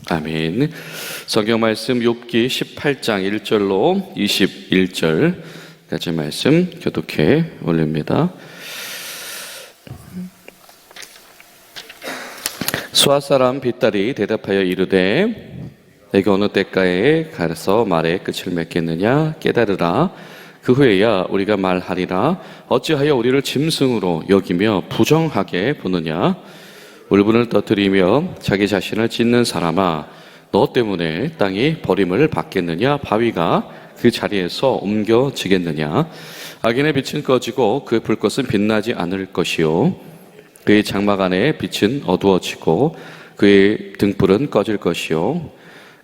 아멘. 성경 말씀 욥기 18장 1절로 21절까지 말씀 교독해 올립니다. 수아 사람 빗달이 대답하여 이르되 내가 어느 때가에 가서 말의 끝을 맺겠느냐 깨달으라. 그 후에야 우리가 말하리라. 어찌하여 우리를 짐승으로 여기며 부정하게 보느냐. 울분을 터뜨리며 자기 자신을 찢는 사람아, 너 때문에 땅이 버림을 받겠느냐. 바위가 그 자리에서 옮겨지겠느냐. 악인의 빛은 꺼지고 그 불꽃은 빛나지 않을 것이요 그의 장막 안에 빛은 어두워지고 그의 등불은 꺼질 것이요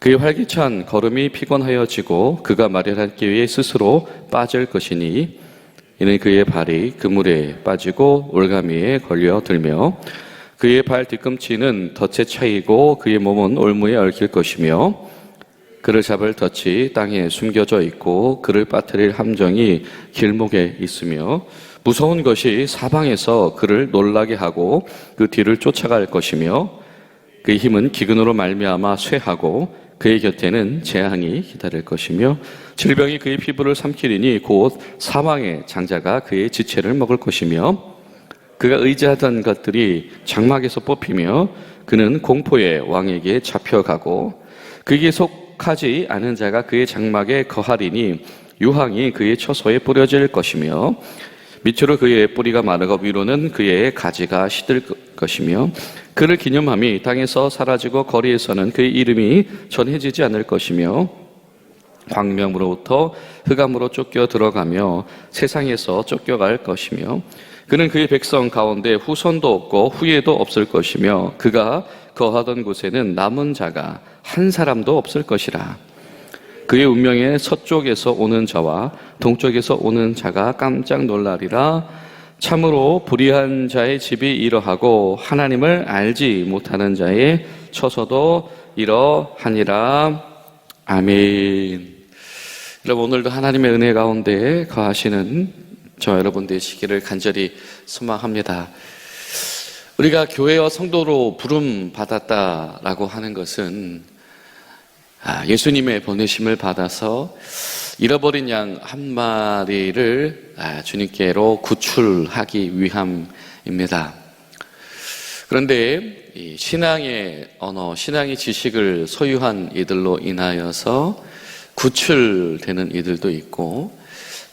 그의 활기찬 걸음이 피곤하여지고 그가 마련한 기회에 스스로 빠질 것이니 이는 그의 발이 그물에 빠지고 올가미에 걸려들며 그의 발 뒤꿈치는 덫에 차이고 그의 몸은 올무에 얽힐 것이며 그를 잡을 덫이 땅에 숨겨져 있고 그를 빠뜨릴 함정이 길목에 있으며 무서운 것이 사방에서 그를 놀라게 하고 그 뒤를 쫓아갈 것이며 그의 힘은 기근으로 말미암아 쇠하고 그의 곁에는 재앙이 기다릴 것이며 질병이 그의 피부를 삼키리니 곧 사망의 장자가 그의 지체를 먹을 것이며 그가 의지하던 것들이 장막에서 뽑히며 그는 공포의 왕에게 잡혀가고 그에게 속하지 않은 자가 그의 장막에 거하리니 유황이 그의 처소에 뿌려질 것이며 밑으로 그의 뿌리가 마르고 위로는 그의 가지가 시들 것이며 그를 기념함이 땅에서 사라지고 거리에서는 그의 이름이 전해지지 않을 것이며 광명으로부터 흑암으로 쫓겨 들어가며 세상에서 쫓겨갈 것이며 그는 그의 백성 가운데 후손도 없고 후예도 없을 것이며 그가 거하던 곳에는 남은 자가 한 사람도 없을 것이라. 그의 운명에 서쪽에서 오는 자와 동쪽에서 오는 자가 깜짝 놀라리라. 참으로 불의한 자의 집이 이러하고 하나님을 알지 못하는 자의 처소도 이러하니라. 아멘. 여러분, 오늘도 하나님의 은혜 가운데 거하시는 저 여러분 되시기를 간절히 소망합니다. 우리가 교회와 성도로 부름 받았다라고 하는 것은 예수님의 보내심을 받아서 잃어버린 양 한 마리를 주님께로 구출하기 위함입니다. 그런데 이 신앙의 언어, 신앙의 지식을 소유한 이들로 인하여서 구출되는 이들도 있고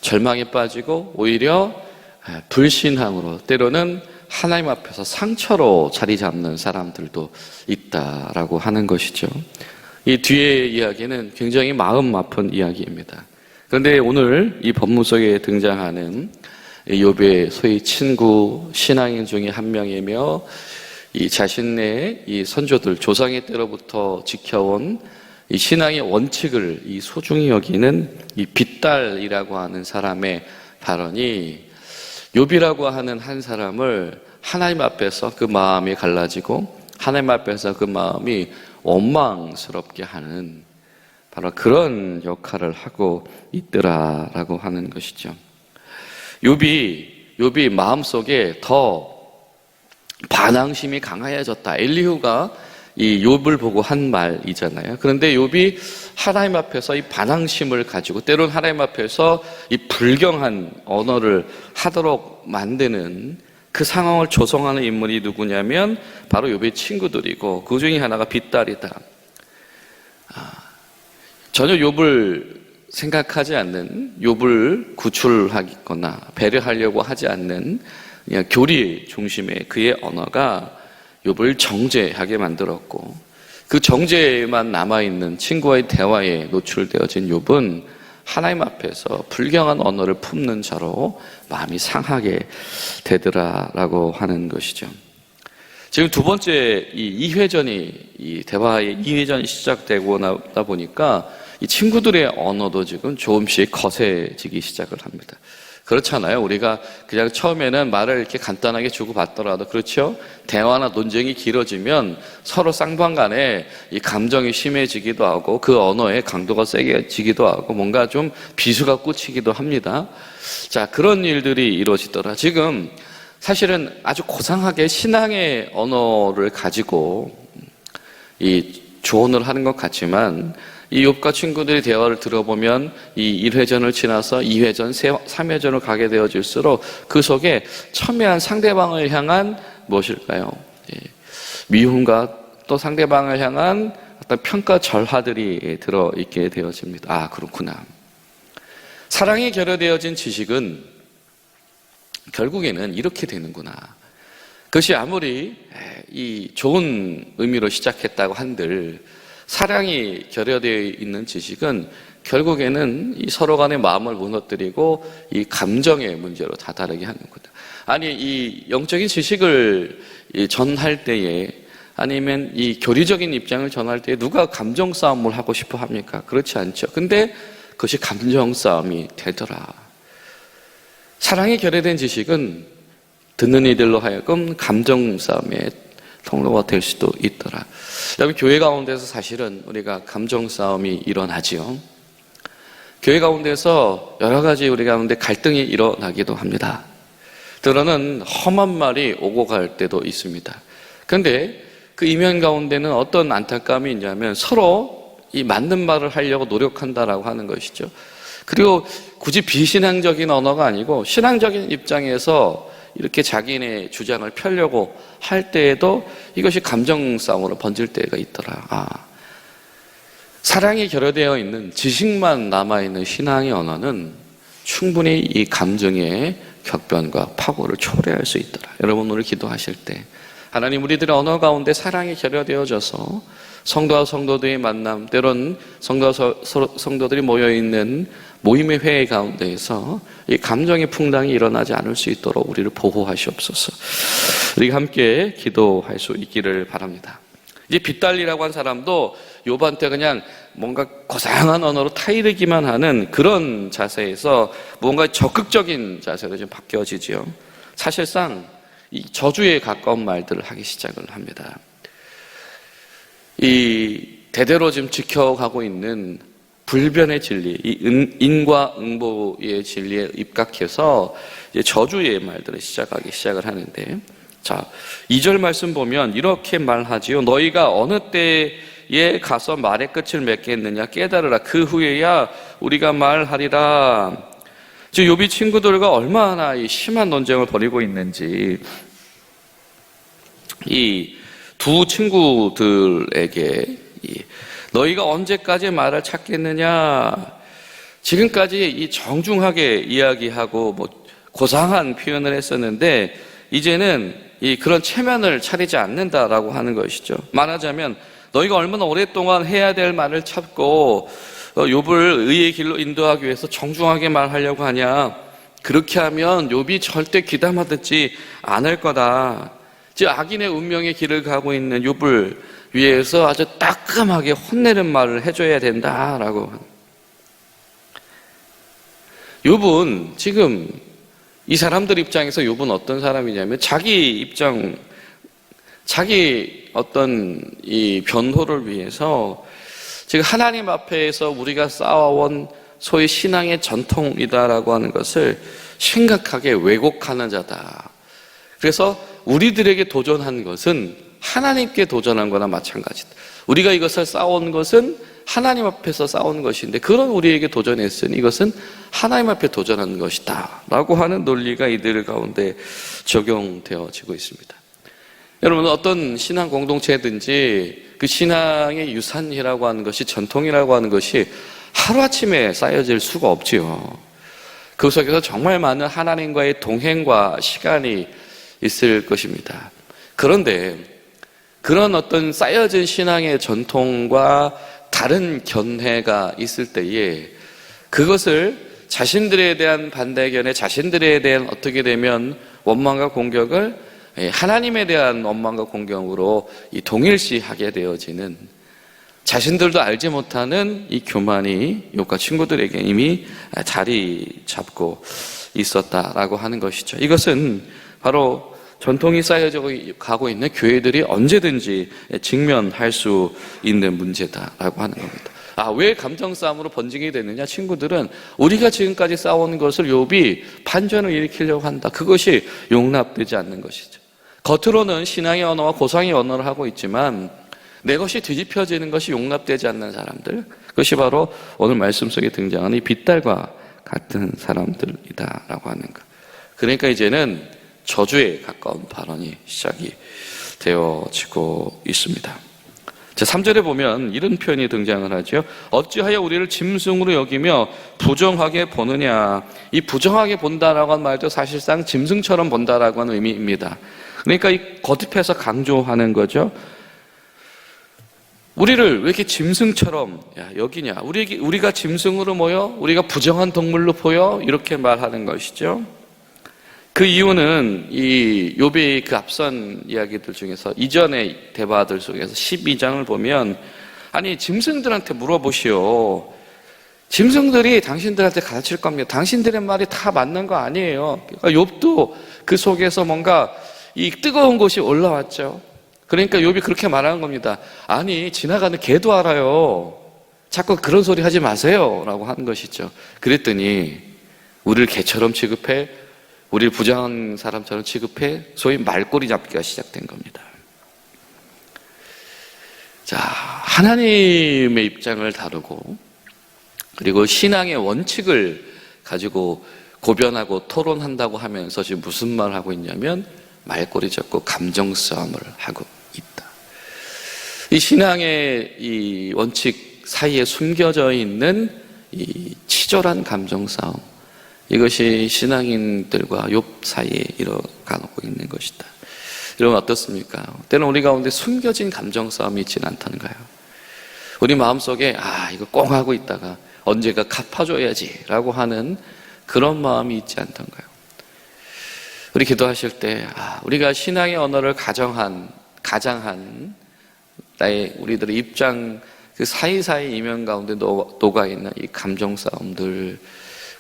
절망에 빠지고 오히려 불신앙으로 때로는 하나님 앞에서 상처로 자리 잡는 사람들도 있다라고 하는 것이죠. 이 뒤의 이야기는 굉장히 마음 아픈 이야기입니다. 그런데 오늘 이 본문 속에 등장하는 욥의 소위 친구 신앙인 중에 한 명이며 이 자신의 이 선조들 조상의 때로부터 지켜온 이 신앙의 원칙을 이 소중히 여기는 이 빗달이라고 하는 사람의 발언이 욥이라고 하는 한 사람을 하나님 앞에서 그 마음이 갈라지고 하나님 앞에서 그 마음이 원망스럽게 하는 바로 그런 역할을 하고 있더라라고 하는 것이죠. 욥이 마음속에 더 반항심이 강해졌다. 엘리후가 이 욥을 보고 한 말이잖아요. 그런데 욥이 하나님 앞에서 이 반항심을 가지고 때론 하나님 앞에서 이 불경한 언어를 하도록 만드는 그 상황을 조성하는 인물이 누구냐면 바로 욥의 친구들이고 그 중에 하나가 빗달이다. 전혀 욥을 생각하지 않는, 욥을 구출하거나 배려하려고 하지 않는 그냥 교리 중심의 그의 언어가 욥을 정죄하게 만들었고 그 정죄만 남아있는 친구와의 대화에 노출되어진 욥은 하나님 앞에서 불경한 언어를 품는 자로 마음이 상하게 되더라라고 하는 것이죠. 지금 두 번째 이 2회전이 이 대화의 2회전이 시작되고 나다 보니까 이 친구들의 언어도 지금 조금씩 거세지기 시작을 합니다. 그렇잖아요. 우리가 그냥 처음에는 말을 이렇게 간단하게 주고받더라도, 그렇죠? 대화나 논쟁이 길어지면 서로 쌍방간에 이 감정이 심해지기도 하고 그 언어의 강도가 세게지기도 하고 뭔가 좀 비수가 꽂히기도 합니다. 자, 그런 일들이 이루어지더라. 지금 사실은 아주 고상하게 신앙의 언어를 가지고 이 조언을 하는 것 같지만, 이 욥과 친구들의 대화를 들어보면 이 1회전을 지나서 2회전, 3회전을 가게 되어질수록 그 속에 첨예한 상대방을 향한 무엇일까요? 미움과 또 상대방을 향한 어떤 평가 절하들이 들어있게 되어집니다. 아, 그렇구나. 사랑이 결여되어진 지식은 결국에는 이렇게 되는구나. 그것이 아무리 이 좋은 의미로 시작했다고 한들 사랑이 결여되어 있는 지식은 결국에는 이 서로 간의 마음을 무너뜨리고 이 감정의 문제로 다다르게 하는구나. 아니, 이 영적인 지식을 전할 때에, 아니면 이 교리적인 입장을 전할 때에 누가 감정 싸움을 하고 싶어 합니까? 그렇지 않죠. 근데 그것이 감정 싸움이 되더라. 사랑이 결여된 지식은 듣는 이들로 하여금 감정 싸움의 통로가 될 수도 있더라. 여러분, 교회 가운데서 사실은 우리가 감정 싸움이 일어나지요. 교회 가운데서 여러 가지 우리 가운데 갈등이 일어나기도 합니다. 때로는 험한 말이 오고 갈 때도 있습니다. 그런데 그 이면 가운데는 어떤 안타까움이 있냐면 서로 이 맞는 말을 하려고 노력한다라고 하는 것이죠. 그리고 굳이 비신앙적인 언어가 아니고 신앙적인 입장에서 이렇게 자기네 주장을 펴려고 할 때에도 이것이 감정 싸움으로 번질 때가 있더라. 아, 사랑이 결여되어 있는 지식만 남아있는 신앙의 언어는 충분히 이 감정의 격변과 파고를 초래할 수 있더라. 여러분, 오늘 기도하실 때 하나님, 우리들의 언어 가운데 사랑이 결여되어져서 성도와 성도들의 만남, 때론 성도와 성도들이 모여있는 모임의 회의 가운데에서 이 감정의 풍랑이 일어나지 않을 수 있도록 우리를 보호하시옵소서. 우리가 함께 기도할 수 있기를 바랍니다. 이제 빗달리라고 한 사람도 욥한테 그냥 뭔가 고상한 언어로 타이르기만 하는 그런 자세에서 뭔가 적극적인 자세로 좀 바뀌어지지요. 사실상 이 저주에 가까운 말들을 하기 시작을 합니다. 이 대대로 지금 지켜가고 있는 불변의 진리, 이 인과 응보의 진리에 입각해서 이제 저주의 말들을 시작을 하는데, 자, 2절 말씀 보면 이렇게 말하지요. 너희가 어느 때에 가서 말의 끝을 맺겠느냐 깨달으라. 그 후에야 우리가 말하리라. 지금 욥이 친구들과 얼마나 이 심한 논쟁을 벌이고 있는지, 이 두 친구들에게 너희가 언제까지 말을 찾겠느냐, 지금까지 이 정중하게 이야기하고 뭐 고상한 표현을 했었는데 이제는 이 그런 체면을 차리지 않는다라고 하는 것이죠. 말하자면 너희가 얼마나 오랫동안 해야 될 말을 찾고 욥을 의의 길로 인도하기 위해서 정중하게 말하려고 하냐. 그렇게 하면 욥이 절대 귀담아 듣지 않을 거다. 즉 악인의 운명의 길을 가고 있는 욥을 위해서 아주 따끔하게 혼내는 말을 해줘야 된다라고. 욥은 지금 이 사람들 입장에서 욥은 어떤 사람이냐면 자기 어떤 이 변호를 위해서 지금 하나님 앞에서 우리가 쌓아온 소위 신앙의 전통이다라고 하는 것을 심각하게 왜곡하는 자다. 그래서 우리들에게 도전한 것은 하나님께 도전한 거나 마찬가지다. 우리가 이것을 쌓아온 것은 하나님 앞에서 쌓아온 것인데 그런 우리에게 도전했으니 이것은 하나님 앞에 도전한 것이다 라고 하는 논리가 이들 가운데 적용되어지고 있습니다. 여러분, 어떤 신앙 공동체든지 그 신앙의 유산이라고 하는 것이, 전통이라고 하는 것이 하루아침에 쌓여질 수가 없지요. 그 속에서 정말 많은 하나님과의 동행과 시간이 있을 것입니다. 그런데 그런 어떤 쌓여진 신앙의 전통과 다른 견해가 있을 때에 그것을 자신들에 대한 반대견에, 자신들에 대한 어떻게 되면 원망과 공격을 하나님에 대한 원망과 공격으로 동일시하게 되어지는, 자신들도 알지 못하는 이 교만이 욥과 친구들에게 이미 자리 잡고 있었다라고 하는 것이죠. 이것은 바로 전통이 쌓여져 가고 있는 교회들이 언제든지 직면할 수 있는 문제다라고 하는 겁니다. 왜 감정 싸움으로 번지게 되느냐? 친구들은 우리가 지금까지 싸운 것을 욥이 반전을 일으키려고 한다. 그것이 용납되지 않는 것이죠. 겉으로는 신앙의 언어와 고상의 언어를 하고 있지만 내 것이 뒤집혀지는 것이 용납되지 않는 사람들, 그것이 바로 오늘 말씀 속에 등장하는 이 빗달과 같은 사람들이다라고 하는 것. 그러니까 이제는 저주에 가까운 발언이 시작이 되어지고 있습니다. 자, 3절에 보면 이런 표현이 등장을 하죠. 어찌하여 우리를 짐승으로 여기며 부정하게 보느냐. 이 부정하게 본다라고 하는 말도 사실상 짐승처럼 본다라고 하는 의미입니다. 그러니까 이 거듭해서 강조하는 거죠. 우리를 왜 이렇게 짐승처럼 여기냐? 우리가 짐승으로 모여? 우리가 부정한 동물로 보여? 이렇게 말하는 것이죠. 그 이유는 이 욥의 그 앞선 이야기들 중에서 이전의 대화들 속에서 12장을 보면 아니 짐승들한테 물어보시오. 짐승들이 당신들한테 가르칠 겁니다. 당신들의 말이 다 맞는 거 아니에요. 그러니까 욥도 그 속에서 뭔가 이 뜨거운 것이 올라왔죠. 그러니까 욥이 그렇게 말하는 겁니다. 아니 지나가는 개도 알아요. 자꾸 그런 소리 하지 마세요 라고 하는 것이죠. 그랬더니 우리를 개처럼 취급해, 우리를 부정한 사람처럼 취급해, 소위 말꼬리 잡기가 시작된 겁니다. 자, 하나님의 입장을 다루고 그리고 신앙의 원칙을 가지고 고변하고 토론한다고 하면서 지금 무슨 말을 하고 있냐면 말꼬리 잡고 감정 싸움을 하고 있다. 이 신앙의 이 원칙 사이에 숨겨져 있는 이 치졸한 감정 싸움, 이것이 신앙인들과 욥 사이에 일어가고 있는 것이다. 여러분 어떻습니까? 때는 우리 가운데 숨겨진 감정 싸움이 있지는 않던가요? 우리 마음속에 이거 꽁 하고 있다가 언제가 갚아줘야지 라고 하는 그런 마음이 있지 않던가요? 우리 기도하실 때 우리가 신앙의 언어를 가장한 나의 우리들의 입장 그 사이사이 이면 가운데 녹아있는 이 감정 싸움들,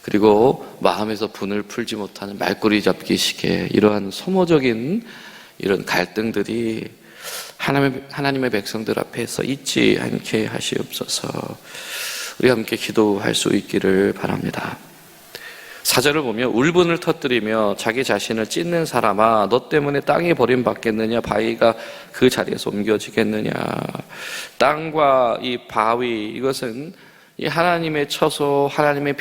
그리고 마음에서 분을 풀지 못하는 말꼬리 잡기식의 이러한 소모적인 이런 갈등들이 하나님의 백성들 앞에서 있지 않게 하시옵소서. 우리 함께 기도할 수 있기를 바랍니다. 4절을 보면 울분을 터뜨리며 자기 자신을 찢는 사람아 너 때문에 땅이 버림받겠느냐, 바위가 그 자리에서 옮겨지겠느냐. 땅과 이 바위, 이것은 이 하나님의 처소, 하나님의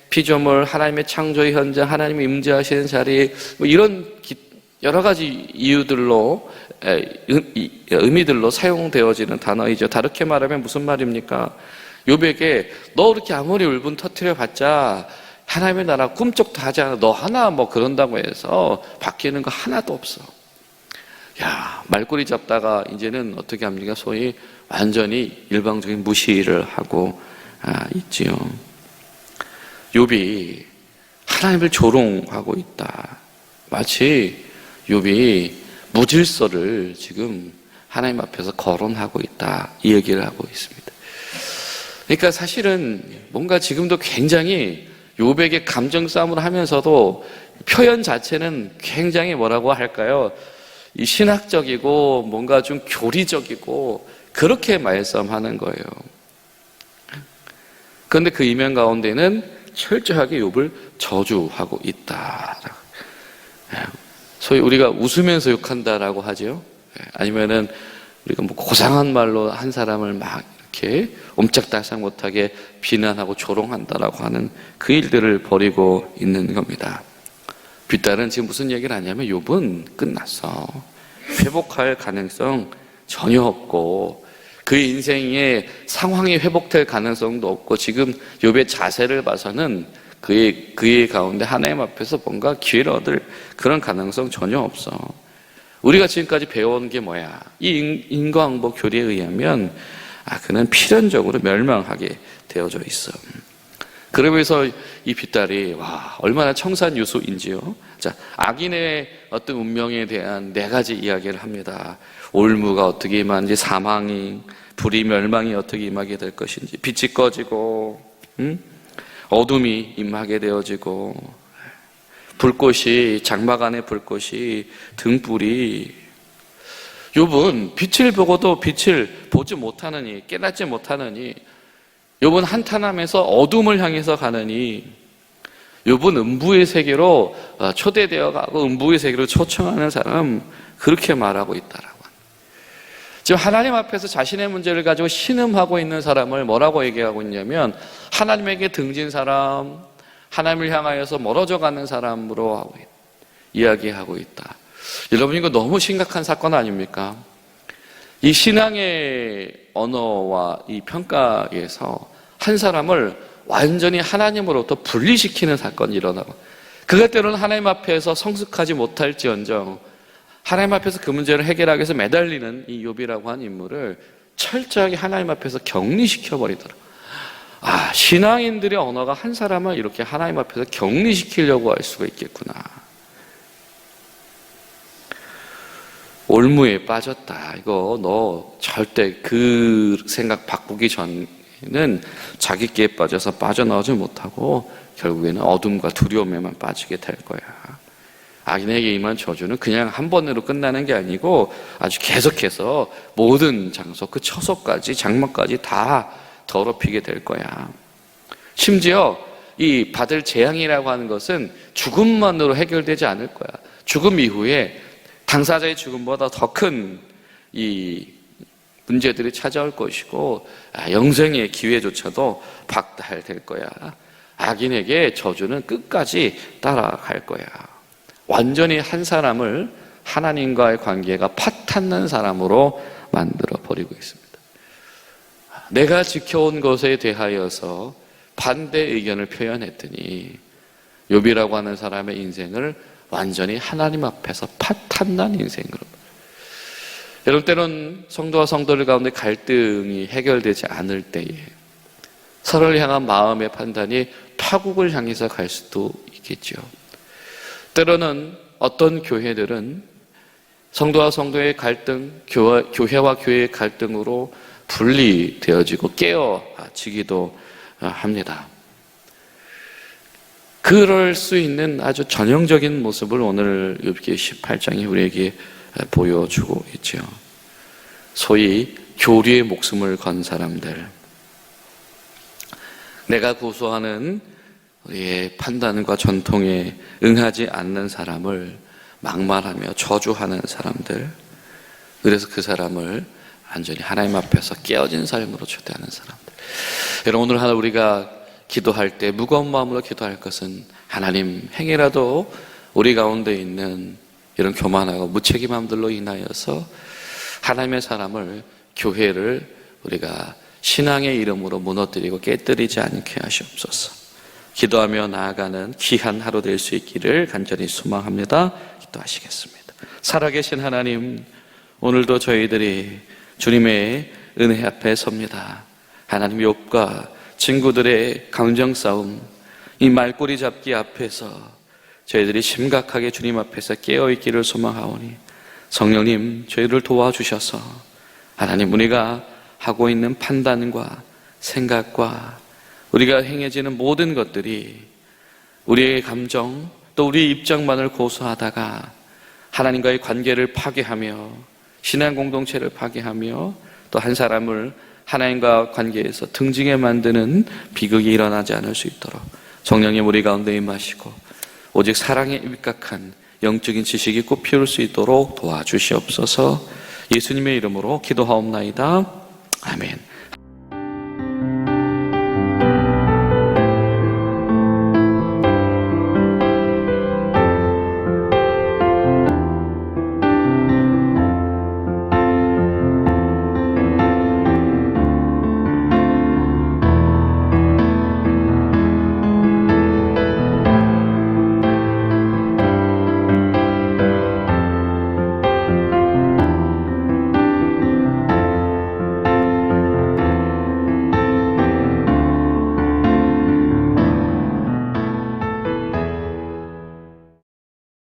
피조물, 하나님의 창조의 현장, 하나님이 임재하시는 자리, 이런 여러 가지 이유들로 의미들로 사용되어지는 단어이죠. 다르게 말하면 무슨 말입니까? 욥에게 너 그렇게 아무리 울분 터뜨려 봤자 하나님의 나라 꿈쩍도 하지 않아. 너 하나 그런다고 해서 바뀌는 거 하나도 없어. 말꼬리 잡다가 이제는 어떻게 합니까? 소위 완전히 일방적인 무시를 하고 있지요. 욥이 하나님을 조롱하고 있다. 마치 욥이 무질서를 지금 하나님 앞에서 거론하고 있다, 이 얘기를 하고 있습니다. 그러니까 사실은 뭔가 지금도 굉장히 욥에게 감정 싸움을 하면서도 표현 자체는 굉장히 뭐라고 할까요? 이 신학적이고 뭔가 좀 교리적이고 그렇게 말싸움하는 거예요. 그런데 그 이면 가운데는 철저하게 욥을 저주하고 있다. 소위 우리가 웃으면서 욕한다라고 하죠. 아니면은 우리가 고상한 말로 한 사람을 막 이렇게 옴짝달싹 못하게 비난하고 조롱한다라고 하는 그 일들을 벌이고 있는 겁니다. 빗달은 지금 무슨 얘기를 하냐면 욥은 끝났어. 회복할 가능성 전혀 없고 그의 인생의 상황이 회복될 가능성도 없고 지금 욥의 자세를 봐서는 그의 가운데 하나님 앞에서 뭔가 기회를 얻을 그런 가능성 전혀 없어. 우리가 지금까지 배워온 게 뭐야? 이 인과응보 교리에 의하면 그는 필연적으로 멸망하게 되어져 있어. 그러면서 이 빗달이 얼마나 청산유수인지요. 자, 악인의 어떤 운명에 대한 4가지 이야기를 합니다. 올무가 어떻게 임하는지, 사망이, 불이, 멸망이 어떻게 임하게 될 것인지, 빛이 꺼지고, 어둠이 임하게 되어지고 불꽃이 장막 안에 불꽃이 등불이 욥은 빛을 보고도 빛을 보지 못하느니 깨닫지 못하느니 욥은 한탄하면서 어둠을 향해서 가느니 욥은 음부의 세계로 초대되어 가고 음부의 세계로 초청하는 사람 그렇게 말하고 있다라고. 지금 하나님 앞에서 자신의 문제를 가지고 신음하고 있는 사람을 뭐라고 얘기하고 있냐면 하나님에게 등진 사람, 하나님을 향하여서 멀어져 가는 사람으로 이야기하고 있다. 여러분 이거 너무 심각한 사건 아닙니까? 이 신앙의 언어와 이 평가에서 한 사람을 완전히 하나님으로부터 분리시키는 사건이 일어나고 그것 때로는 하나님 앞에서 성숙하지 못할지언정 하나님 앞에서 그 문제를 해결하기 위해서 매달리는 이 욥이라고 하는 인물을 철저하게 하나님 앞에서 격리시켜버리더라. 신앙인들의 언어가 한 사람을 이렇게 하나님 앞에서 격리시키려고 할 수가 있겠구나. 올무에 빠졌다. 이거 너 절대 그 생각 바꾸기 전에는 자기끼에 빠져서 빠져나오지 못하고 결국에는 어둠과 두려움에만 빠지게 될 거야. 악인에게 임한 저주는 그냥 한 번으로 끝나는 게 아니고 아주 계속해서 모든 장소, 그 처소까지 장막까지 다 더럽히게 될 거야. 심지어 이 받을 재앙이라고 하는 것은 죽음만으로 해결되지 않을 거야. 죽음 이후에 당사자의 죽음보다 더 큰 이 문제들이 찾아올 것이고 영생의 기회조차도 박탈될 거야. 악인에게 저주는 끝까지 따라갈 거야. 완전히 한 사람을 하나님과의 관계가 파탄난 사람으로 만들어 버리고 있습니다. 내가 지켜온 것에 대하여서 반대 의견을 표현했더니 욥이라고 하는 사람의 인생을 완전히 하나님 앞에서 파탄난 인생으로. 여러분 때는 성도와 성도들 가운데 갈등이 해결되지 않을 때에 서로를 향한 마음의 판단이 파국을 향해서 갈 수도 있겠죠. 때로는 어떤 교회들은 성도와 성도의 갈등, 교회와 교회의 갈등으로 분리되어지고 깨어지기도 합니다. 그럴 수 있는 아주 전형적인 모습을 오늘 욥기 18장이 우리에게 보여주고 있죠. 소위 교리의 목숨을 건 사람들, 내가 고수하는 우리의 판단과 전통에 응하지 않는 사람을 막말하며 저주하는 사람들, 그래서 그 사람을 완전히 하나님 앞에서 깨어진 삶으로 초대하는 사람들. 여러분 오늘 하나 우리가 기도할 때 무거운 마음으로 기도할 것은 하나님 행여라도 우리 가운데 있는 이런 교만하고 무책임함들로 인하여서 하나님의 사람을, 교회를 우리가 신앙의 이름으로 무너뜨리고 깨뜨리지 않게 하시옵소서. 기도하며 나아가는 귀한 하루 될 수 있기를 간절히 소망합니다. 기도하시겠습니다. 살아계신 하나님, 오늘도 저희들이 주님의 은혜 앞에 섭니다. 하나님, 욥과 친구들의 감정 싸움, 이 말꼬리 잡기 앞에서 저희들이 심각하게 주님 앞에서 깨어있기를 소망하오니 성령님 저희를 도와주셔서 하나님, 우리가 하고 있는 판단과 생각과 우리가 행해지는 모든 것들이 우리의 감정 또 우리의 입장만을 고수하다가 하나님과의 관계를 파괴하며 신앙 공동체를 파괴하며 또 한 사람을 하나님과 관계에서 등지게 만드는 비극이 일어나지 않을 수 있도록 성령님 우리 가운데 임하시고 오직 사랑에 입각한 영적인 지식이 꽃피울 수 있도록 도와주시옵소서. 예수님의 이름으로 기도하옵나이다. 아멘.